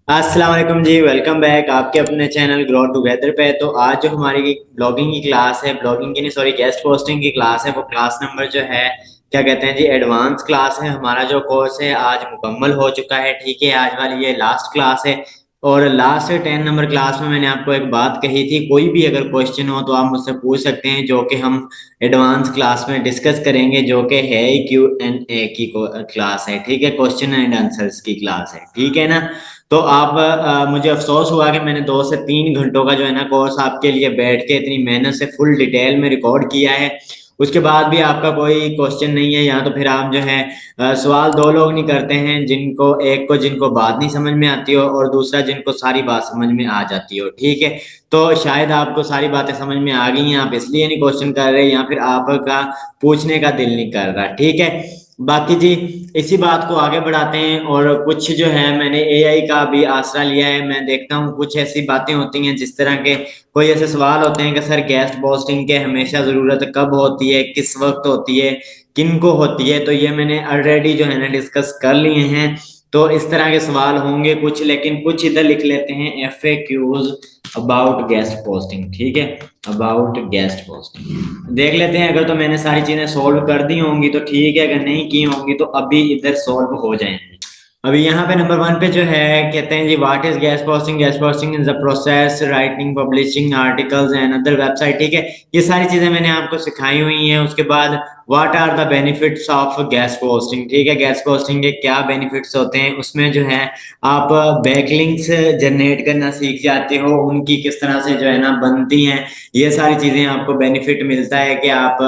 अस्सलाम वालेकुम जी, welcome back आपके अपने चैनल ग्रो टुगेदर पे। तो आज जो हमारी ब्लॉगिंग की क्लास है, ब्लॉगिंग की नहीं सॉरी गेस्ट पोस्टिंग की क्लास है, वो क्लास नंबर जो है क्या कहते हैं जी एडवांस क्लास है। हमारा जो कोर्स है आज मुकम्मल हो चुका है। ठीक है, आज वाली ये लास्ट क्लास है। और लास्ट 10 नंबर क्लास में मैंने आपको एक बात कही थी, कोई भी अगर क्वेश्चन हो तो आप मुझसे पूछ सकते हैं, जो कि हम एडवांस क्लास में डिस्कस करेंगे, जो कि है Q&A की क्लास है। ठीक है, क्वेश्चन एंड आंसर्स की क्लास है। ठीक है ना। तो आप मुझे अफसोस हुआ कि मैंने 2 से 3 घंटों का जो है ना कोर्स आपके लिए बैठ के इतनी मेहनत से फुल डिटेल में रिकॉर्ड किया है, उसके बाद भी आपका कोई क्वेश्चन नहीं है। या तो फिर आप जो है सवाल दो लोग नहीं करते हैं, जिनको एक को जिनको बात नहीं समझ में आती हो और दूसरा जिनको सारी बात समझ में आ जाती हो। ठीक है, तो शायद आपको सारी बातें समझ में आ गई हैं, आप इसलिए नहीं क्वेश्चन कर रहे, या फिर आपका पूछने का दिल नहीं कर रहा। ठीक है, बाकी जी इसी बात को आगे बढ़ाते हैं। और कुछ जो है मैंने एआई का भी आसरा लिया है। मैं देखता हूँ कुछ ऐसी बातें होती हैं जिस तरह के कोई ऐसे सवाल होते हैं कि सर गेस्ट पोस्टिंग के हमेशा ज़रूरत कब होती है, किस वक्त होती है, किन को होती है, तो ये मैंने ऑलरेडी जो है ना डिस्कस कर लिए हैं। तो इस तरह के सवाल होंगे कुछ, लेकिन कुछ इधर लिख लेते हैं FAQs अबाउट गेस्ट पोस्टिंग। ठीक है, अबाउट गेस्ट पोस्टिंग देख लेते हैं। अगर तो मैंने सारी चीजें सोल्व कर दी होंगी तो ठीक है, अगर नहीं की होंगी तो अभी इधर सोल्व हो जाएंगी। अभी यहाँ पे नंबर 1 पे जो है कहते हैं जी what is guest posting. Guest posting is the process writing publishing articles and other website. ठीक है, ये सारी चीजें मैंने आपको सिखाई हुई हैं। उसके बाद what are the benefits of guest posting. ठीक है, गेस्ट पोस्टिंग के क्या बेनिफिट्स होते हैं, उसमें जो है आप बैकलिंक्स जनरेट करना सीख जाते हो, उनकी किस तरह से जो है ना बनती हैं, ये सारी चीजें आपको बेनिफिट मिलता है कि आप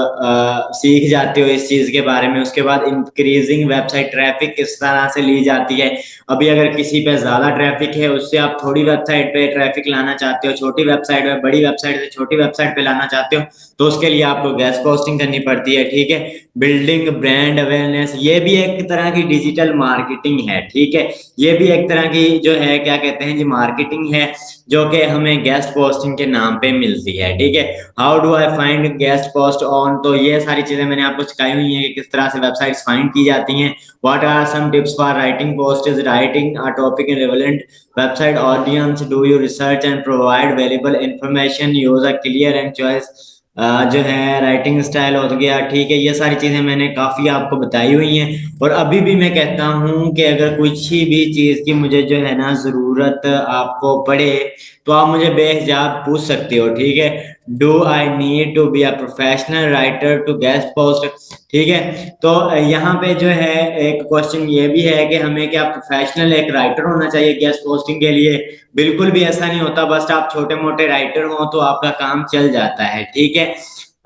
सीख जाते हो इस चीज के बारे में। उसके बाद इंक्रीजिंग वेबसाइट ट्रैफिक किस तरह से ली जाती है। अभी अगर किसी पे ज्यादा ट्रैफिक है, उससे आप थोड़ी वेबसाइट पे ट्रैफिक लाना चाहते हो, छोटी वेबसाइट पे, बड़ी वेबसाइट से छोटी वेबसाइट पे लाना चाहते हो, तो उसके लिए आपको गेस्ट पोस्टिंग करनी पड़ती है। ठीक है, बिल्डिंग ब्रांड अवेयरनेस, ये भी एक तरह की डिजिटल मार्केटिंग है। ठीक है, ये भी एक तरह की जो है क्या कहते हैं जी मार्केटिंग है, जो कि हमें गेस्ट पोस्टिंग के नाम पे मिलती है। ठीक है, how do I find guest post on, तो ये सारी चीजें मैंने आपको सिखाई हुई हैं कि किस तरह से वेबसाइट्स फाइंड की जाती हैं। What are some tips for writing post, is writing a topic in relevant website audience, do you research and provide valuable information, use a clear and choice जो है राइटिंग स्टाइल हो गया। ठीक है, ये सारी चीजें मैंने काफी आपको बताई हुई हैं। और अभी भी मैं कहता हूँ कि अगर कुछ ही भी चीज की मुझे जो है ना जरूरत आपको पड़े, तो आप मुझे बेहिजाब पूछ सकते हो। ठीक है, do I need to be a professional writer to guest post. ठीक है, तो यहाँ पे जो है एक क्वेश्चन ये भी है कि हमें क्या प्रोफेशनल एक राइटर होना चाहिए गेस्ट पोस्टिंग के लिए। बिल्कुल भी ऐसा नहीं होता, बस आप छोटे मोटे राइटर हो तो आपका काम चल जाता है। ठीक है,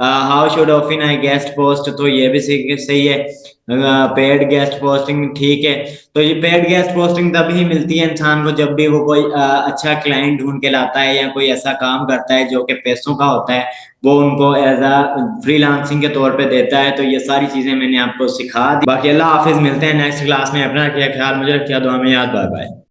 how should often I guest post, तो ये भी सही है। पेड गेस्ट पोस्टिंग, ठीक है, तो ये पेड गेस्ट पोस्टिंग तभी मिलती है इंसान को जब भी वो कोई अच्छा क्लाइंट ढूंढ के लाता है, या कोई ऐसा काम करता है जो कि पैसों का होता है, वो उनको एज अ फ्रीलांसिंग के तौर पे देता है। तो ये सारी चीजें मैंने आपको सिखा दी। बाकी अल्लाह हाफिज, मिलते हैं नेक्स्ट क्लास में। अपना रखिए ख्याल, मुझे रखिए दुआ में याद। Bye bye.